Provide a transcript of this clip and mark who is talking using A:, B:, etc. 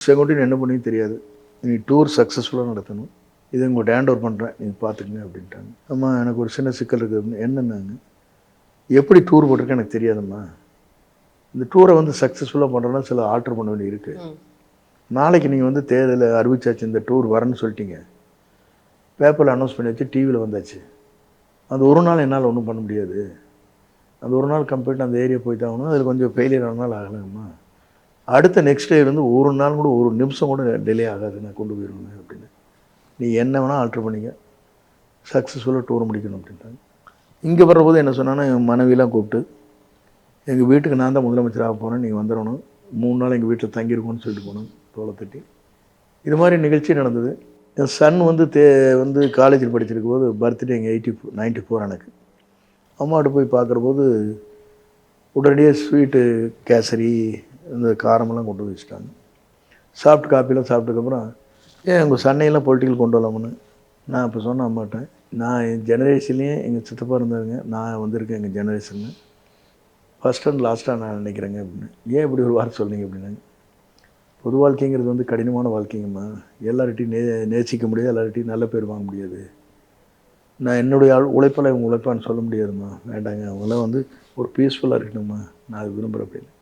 A: செங்கோட்டையன் என்ன பண்ணியும் தெரியாது. நீ டூர் சக்ஸஸ்ஃபுல்லாக நடத்தணும். இதை உங்கள்கிட்ட ஹேண்ட் ஓவர் பண்ணுறேன், நீங்கள் பார்த்துக்குங்க அப்படின்ட்டாங்க. அம்மா எனக்கு ஒரு சின்ன சிக்கல் இருக்குது அப்படின்னு. என்னென்னாங்க, எப்படி டூர் போட்டிருக்கேன் எனக்கு தெரியாதம்மா. இந்த டூரை வந்து சக்ஸஸ்ஃபுல்லாக பண்ணுறோன்னா சில ஆல்ட்ரு பண்ண வேண்டி இருக்குது. நாளைக்கு நீங்கள் வந்து தேர்தலை அறிவிச்சாச்சு, இந்த டூர் வரேன்னு சொல்லிட்டீங்க. பேப்பரில் அனௌன்ஸ் பண்ணி வச்சு டிவியில் வந்தாச்சு. அது ஒரு நாள் என்னால் ஒன்றும் பண்ண முடியாது. அந்த ஒரு நாள் கம்ப்ளீட் அந்த ஏரியா போய் தான் ஆகணும். அதில் கொஞ்சம் ஃபெயிலியர் ஆனாலும் ஆகலாம்மா. அடுத்த நெக்ஸ்ட் டே வந்து ஒரு நாள் கூட ஒரு நிமிஷம் கூட டிலே ஆகாது, நான் கொண்டு போயிடுவேன் அப்படின்னு. நீ என்ன வேணால் ஆல்ட்ரு பண்ணிங்க, சக்ஸஸ்ஃபுல்லாக டூர் முடிக்கணும் அப்படின்ட்டாங்க. இங்கே வர்றபோது என்ன சொன்னான்னா, என் மனைவியெல்லாம் கூப்பிட்டு எங்கள் வீட்டுக்கு நான் தான் முதலமைச்சராக போகிறேன், நீங்கள் வந்துடணும், 3 நாள் எங்கள் வீட்டில் தங்கியிருக்கோன்னு சொல்லிட்டு போனோம் தோலை தட்டி. இது மாதிரி நிகழ்ச்சி நடந்தது. என் சன் வந்து காலேஜில் படிச்சிருக்கும் போது பர்த்டே எங்கள் 94 எனக்கு. அம்மாட்ட போய் பார்க்குறபோது உடனடியாக ஸ்வீட்டு கேசரி இந்த காரமெல்லாம் கொண்டு வந்து வச்சுட்டாங்க. சாப்பிட்டு காப்பிலாம் சாப்பிட்டதுக்கப்புறம், ஏன் உங்கள் சன்னையெல்லாம் பொலிட்டிக்கல் கொண்டு வரலாமுன்னு நான் இப்போ சொன்னேன் அம்மாட்டேன். நான் என் ஜெனரேஷன்லேயே எங்கள் சித்தப்பா இருந்தாருங்க, நான் வந்திருக்கேன் எங்கள் ஜெனரேஷன்னு ஃபஸ்ட் அண்ட் லாஸ்ட்டாக நான் நினைக்கிறேங்க அப்படின்னு. ஏன் இப்படி ஒரு வார்த்தை சொன்னீங்க அப்படின்னாங்க. பொது வாழ்க்கைங்கிறது வந்து கடினமான வாழ்க்கைங்கம்மா. எல்லார்கிட்டையும் நேசிக்க முடியாது, எல்லார்கிட்டையும் நல்ல பேர் வாங்க முடியாது. நான் என்னுடைய உழைப்பால் இவங்க உழைப்பான்னு சொல்ல முடியாதும்மா. வேண்டாங்க, அவங்களாம் வந்து ஒரு பீஸ்ஃபுல்லாக இருக்கணும்மா, நான் அது விரும்புகிறேன் அப்படின்னு.